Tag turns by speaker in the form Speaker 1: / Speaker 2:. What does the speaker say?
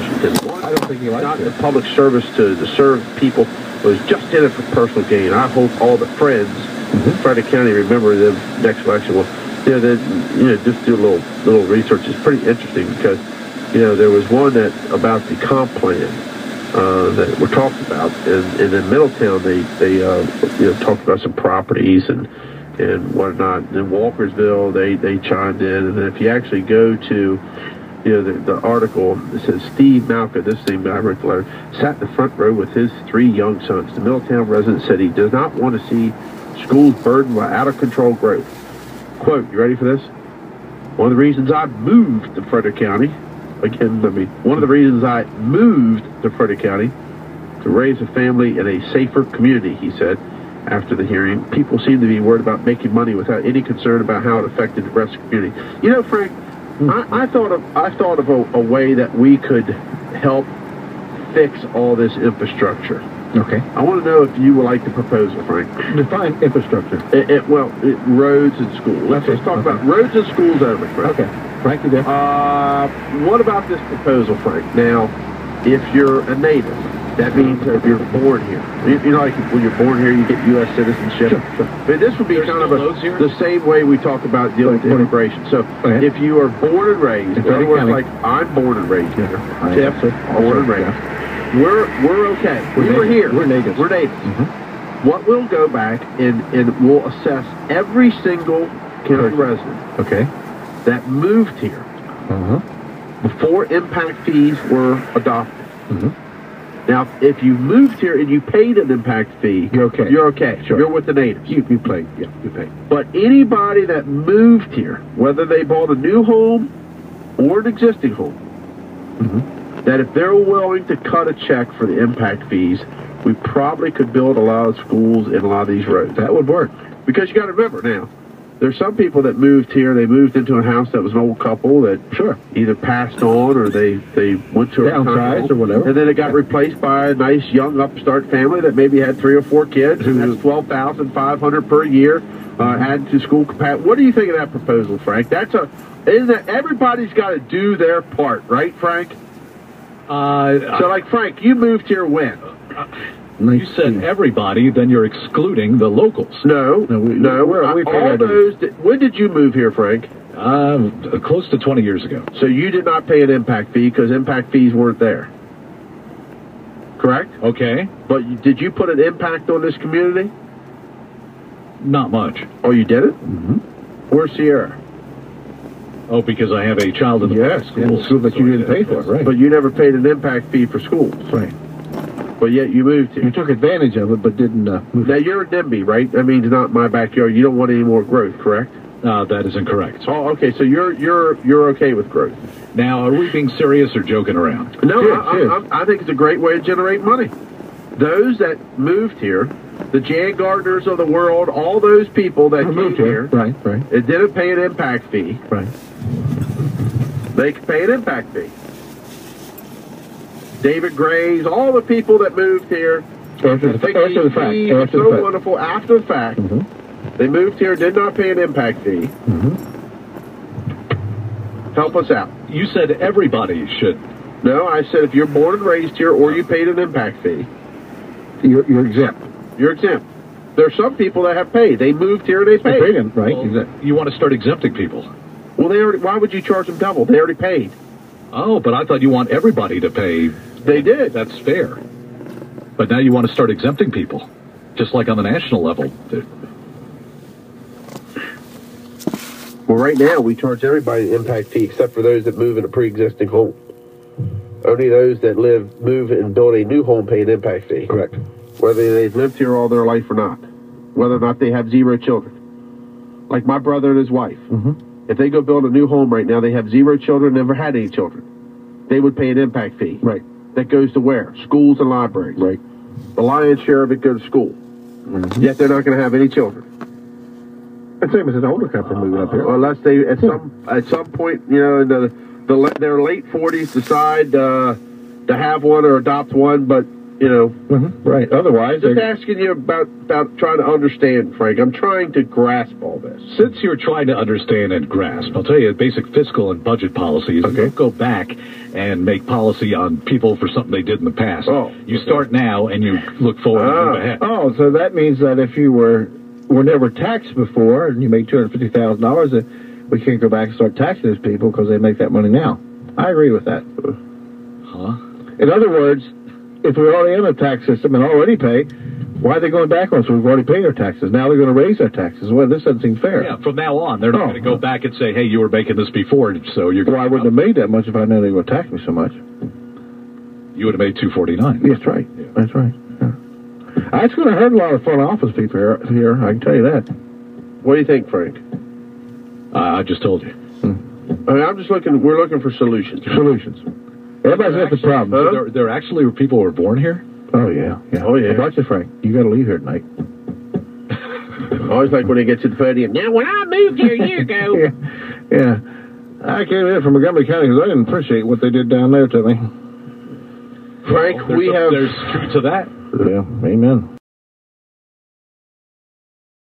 Speaker 1: I don't think he likes
Speaker 2: not
Speaker 1: it.
Speaker 2: the public service to serve people. Was just in it for personal gain. I hope all the friends in Frederick County remember them next election. Well, just do a little research. It's pretty interesting because, there was one that about the comp plan that we're talking about, and in Middletown they talked about some properties and whatnot. In Walkersville they chimed in, and then if you actually go to the article, it says Steve Malko, this thing I wrote the letter, sat in the front row with his 3 young sons. The Middletown resident said he does not want to see schools burdened by out-of-control growth. Quote, you ready for this? One of the reasons I moved to Frederick County, one of the reasons I moved to Frederick County to raise a family in a safer community, he said after the hearing. People seem to be worried about making money without any concern about how it affected the rest of the community. Frank, I thought of a way that we could help fix all this infrastructure.
Speaker 1: Okay.
Speaker 2: I want to know if you would like the proposal, Frank.
Speaker 1: Define infrastructure.
Speaker 2: Roads and schools. Let's talk about roads and schools only, Frank.
Speaker 1: Okay. Frank, you there?
Speaker 2: What about this proposal, Frank? Now, if you're a native, that means that you're born here. Like when you're born here, you get U.S. citizenship.
Speaker 1: Sure.
Speaker 2: But this would be kind of the same way we talk about dealing with immigration. So if you are born and raised, in other words, like I'm born and raised here, Tiff, born and raised, we're okay. We're here.
Speaker 1: We're natives.
Speaker 2: We're natives. What we'll go back and we'll assess every single county resident that moved here before impact fees were adopted. Now, if you moved here and you paid an impact fee,
Speaker 1: you're okay.
Speaker 2: You're okay. Sure. You're with the natives.
Speaker 1: You pay. Yeah, you pay.
Speaker 2: But anybody that moved here, whether they bought a new home or an existing home, that if they're willing to cut a check for the impact fees, we probably could build a lot of schools and a lot of these roads. That would work. Because you got to remember now, there's some people that moved here. They moved into a house that was an old couple that either passed on or they went to a
Speaker 1: downsized or whatever,
Speaker 2: and then it got replaced by a nice young upstart family that maybe had 3 or 4 kids who has $12,500 per year added to school capacity. What do you think of that proposal, Frank? Everybody's got to do their part, right, Frank? So, like Frank, you moved here when?
Speaker 3: You said everybody, then you're excluding the locals.
Speaker 2: No. When did you move here, Frank?
Speaker 3: Close to 20 years ago.
Speaker 2: So you did not pay an impact fee because impact fees weren't there. Correct?
Speaker 3: Okay.
Speaker 2: But did you put an impact on this community?
Speaker 3: Not much.
Speaker 2: Oh, you did it? Where's Sierra?
Speaker 3: Oh, because I have a child in the public
Speaker 1: school that you didn't pay for, right?
Speaker 2: But you never paid an impact fee for schools.
Speaker 1: Right.
Speaker 2: But yet you moved here.
Speaker 1: You took advantage of it, but didn't move.
Speaker 2: Now, you're a NIMBY, right? That means not my backyard. You don't want any more growth, correct?
Speaker 3: That is incorrect.
Speaker 2: Oh, okay. So you're okay with growth.
Speaker 3: Now, are we being serious or joking around?
Speaker 2: No, I think it's a great way to generate money. Those that moved here, the Jan Gardners of the world, all those people that came here,
Speaker 1: right,
Speaker 2: it didn't pay an impact fee.
Speaker 1: Right.
Speaker 2: They could pay an impact fee. David Gray's, all the people that moved here
Speaker 1: after the fact.
Speaker 2: Wonderful after the fact. They moved here, did not pay an impact fee. Help us out.
Speaker 3: You said everybody should.
Speaker 2: No, I said if you're born and raised here or you paid an impact fee,
Speaker 1: you're exempt.
Speaker 2: You're exempt. There's some people that have paid. They moved here and they paid.
Speaker 1: They paid them, right?
Speaker 3: Well, you want to start exempting people.
Speaker 2: Well, why would you charge them double? They already paid.
Speaker 3: Oh, but I thought you want everybody to pay.
Speaker 2: They did.
Speaker 3: That's fair. But now you want to start exempting people, just like on the national level.
Speaker 2: Well, right now we charge everybody an impact fee except for those that move in a pre-existing home. Only those that move and build a new home pay an impact fee.
Speaker 1: Correct.
Speaker 2: Whether they've lived here all their life or not. Whether or not they have 0 children. Like my brother and his wife. If they go build a new home right now, they have 0 children, never had any children. They would pay an impact fee.
Speaker 1: Right.
Speaker 2: That goes to where? Schools and libraries.
Speaker 1: Right.
Speaker 2: The lion's share of it goes to school. Yet they're not going to have any children.
Speaker 1: The same as an older couple moving up here.
Speaker 2: Unless they, at some point, in their late 40s, decide to have one or adopt one, but you know.
Speaker 1: Right. Otherwise,
Speaker 2: Just asking you about trying to understand, Frank. I'm trying to grasp all this.
Speaker 3: Since you're trying to understand and grasp, I'll tell you basic fiscal and budget policies.
Speaker 1: Okay.
Speaker 3: You don't go back and make policy on people for something they did in the past.
Speaker 2: Oh,
Speaker 3: you start now and you look forward and move ahead.
Speaker 1: Oh, so that means that if you were never taxed before and you make $250,000, we can't go back and start taxing those people because they make that money now. I agree with that.
Speaker 3: Huh?
Speaker 1: In other words, if we're already in a tax system and already pay, why are they going back on us? We've already paid our taxes. Now they're going to raise our taxes. Well, this doesn't seem fair.
Speaker 3: Yeah, from now on, they're not going to go back and say, hey, you were making this before, so you're going
Speaker 1: Well, I wouldn't have made that much if I knew they were taxing me so much.
Speaker 3: You would have made $249.
Speaker 1: That's right. Yeah. That's right. Yeah. That's going to hurt a lot of front office people here, I can tell you that.
Speaker 2: What do you think, Frank?
Speaker 3: I just told you.
Speaker 2: I mean, we're looking for solutions.
Speaker 1: Solutions. Everybody's got the problem.
Speaker 3: Huh? There actually were people who were born here?
Speaker 1: Oh, yeah.
Speaker 2: Oh, yeah.
Speaker 1: Watch it, Frank. You got to leave here tonight.
Speaker 2: I always like when they get to the podium. Now, when I moved here a year ago.
Speaker 1: Yeah. I came in from Montgomery County because I didn't appreciate what they did down there to me.
Speaker 2: Frank,
Speaker 3: There's truth to that.
Speaker 1: Yeah, amen.